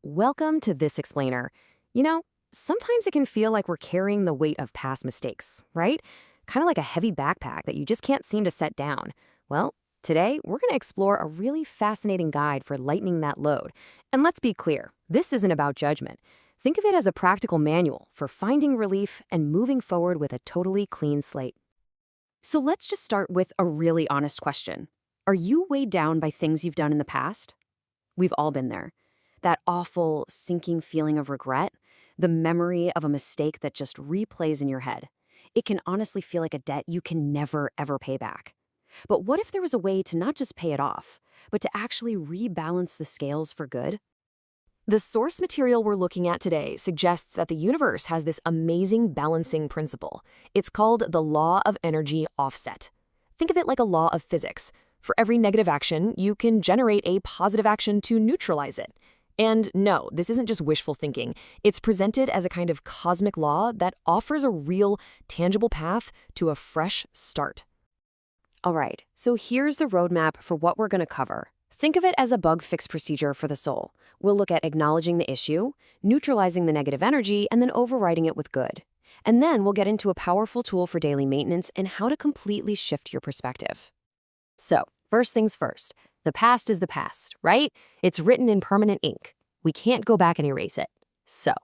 Welcome to This Explainer. You know, sometimes it can feel like we're carrying the weight of past mistakes, right? Kind of like a heavy backpack that you just can't seem to set down. Well, today we're going to explore a really fascinating guide for lightening that load. And let's be clear, this isn't about judgment. Think of it as a practical manual for finding relief and moving forward with a totally clean slate. So let's just start with a really honest question. Are you weighed down by things you've done in the past? We've all been there. That awful, sinking feeling of regret, the memory of a mistake that just replays in your head. It can honestly feel like a debt you can never, ever pay back. But what if there was a way to not just pay it off, but to actually rebalance the scales for good? The source material we're looking at today suggests that the universe has this amazing balancing principle. It's called the law of energy offset. Think of it like a law of physics. For every negative action, you can generate a positive action to neutralize it. And no, this isn't just wishful thinking. It's presented as a kind of cosmic law that offers a real, tangible path to a fresh start. All right, so here's the roadmap for what we're going to cover. Think of it as a bug fix procedure for the soul. We'll look at acknowledging the issue, neutralizing the negative energy, and then overriding it with good. And then we'll get into a powerful tool for daily maintenance and how to completely shift your perspective. So, first things first, the past is the past, right? It's written in permanent ink. We can't go back and erase it. So,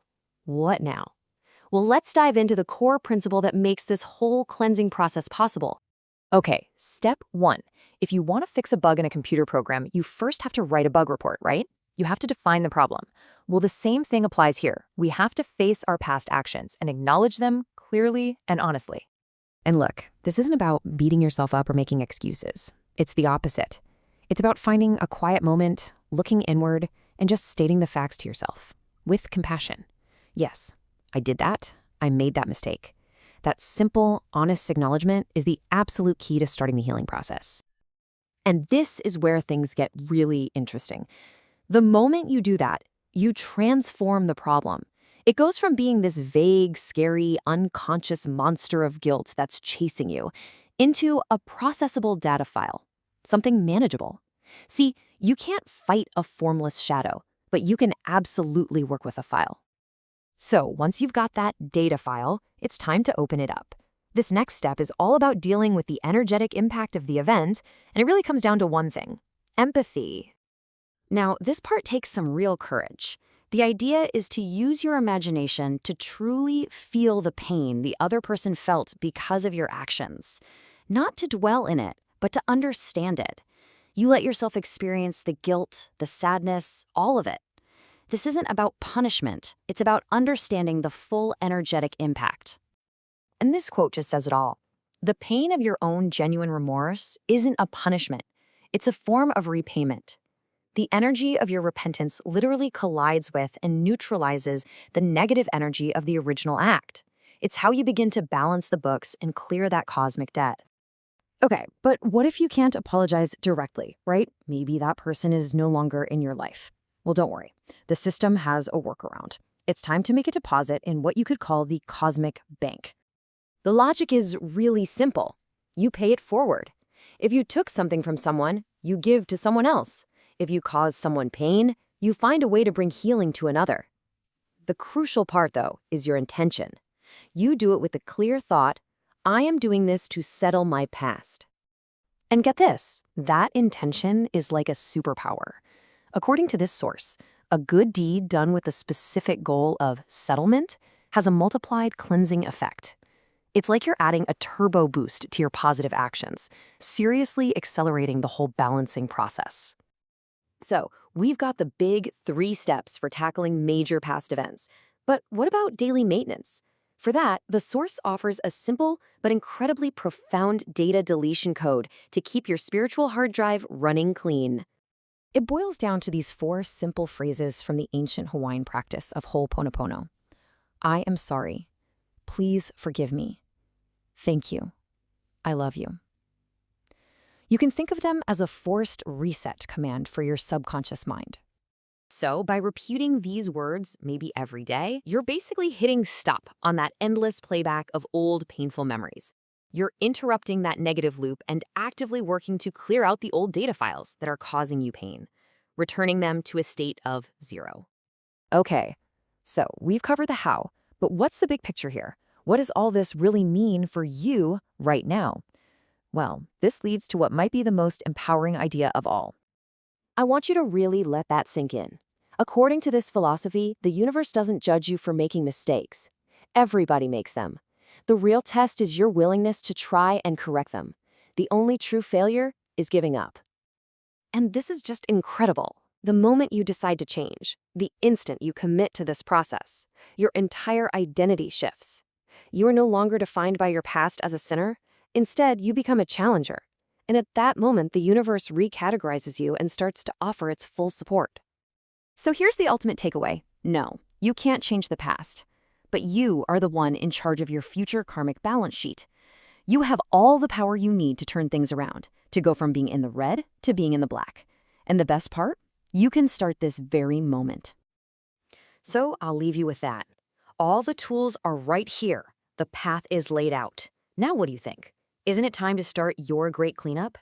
what now? Well, let's dive into the core principle that makes this whole cleansing process possible. Okay, step one. If you want to fix a bug in a computer program, you first have to write a bug report, right? You have to define the problem. Well, the same thing applies here. We have to face our past actions and acknowledge them clearly and honestly. And look, this isn't about beating yourself up or making excuses. It's the opposite. It's about finding a quiet moment, looking inward, and just stating the facts to yourself with compassion. Yes, I did that. I made that mistake. That simple, honest acknowledgement is the absolute key to starting the healing process. And this is where things get really interesting. The moment you do that, you transform the problem. It goes from being this vague, scary, unconscious monster of guilt that's chasing you into a processable data file, something manageable. See, you can't fight a formless shadow, but you can absolutely work with a file. So once you've got that data file, it's time to open it up. This next step is all about dealing with the energetic impact of the event, and it really comes down to one thing: empathy. Now, this part takes some real courage. The idea is to use your imagination to truly feel the pain the other person felt because of your actions. Not to dwell in it, but to understand it. You let yourself experience the guilt, the sadness, all of it. This isn't about punishment. It's about understanding the full energetic impact. And this quote just says it all. The pain of your own genuine remorse isn't a punishment. It's a form of repayment. The energy of your repentance literally collides with and neutralizes the negative energy of the original act. It's how you begin to balance the books and clear that cosmic debt. Okay, but what if you can't apologize directly, right? Maybe that person is no longer in your life. Well, don't worry. The system has a workaround. It's time to make a deposit in what you could call the cosmic bank. The logic is really simple. You pay it forward. If you took something from someone, you give to someone else. If you cause someone pain, you find a way to bring healing to another. The crucial part, though, is your intention. You do it with the clear thought, I am doing this to settle my past. And get this, that intention is like a superpower. According to this source, a good deed done with a specific goal of settlement has a multiplied cleansing effect. It's like you're adding a turbo boost to your positive actions, seriously accelerating the whole balancing process. So, we've got the big 3 steps for tackling major past events. But what about daily maintenance? For that, the source offers a simple but incredibly profound data deletion code to keep your spiritual hard drive running clean. It boils down to these 4 simple phrases from the ancient Hawaiian practice of Ho'oponopono. I am sorry. Please forgive me. Thank you. I love you. You can think of them as a forced reset command for your subconscious mind. So, by repeating these words, maybe every day, you're basically hitting stop on that endless playback of old painful memories. You're interrupting that negative loop and actively working to clear out the old data files that are causing you pain, returning them to a state of 0. Okay, so we've covered the how, but what's the big picture here? What does all this really mean for you right now? Well, this leads to what might be the most empowering idea of all. I want you to really let that sink in. According to this philosophy, the universe doesn't judge you for making mistakes. Everybody makes them. The real test is your willingness to try and correct them. The only true failure is giving up. And this is just incredible. The moment you decide to change, the instant you commit to this process, your entire identity shifts. You are no longer defined by your past as a sinner. Instead, you become a challenger. And at that moment, the universe recategorizes you and starts to offer its full support. So here's the ultimate takeaway. No, you can't change the past. But you are the one in charge of your future karmic balance sheet. You have all the power you need to turn things around, to go from being in the red to being in the black. And the best part? You can start this very moment. So I'll leave you with that. All the tools are right here. The path is laid out. Now what do you think? Isn't it time to start your great cleanup?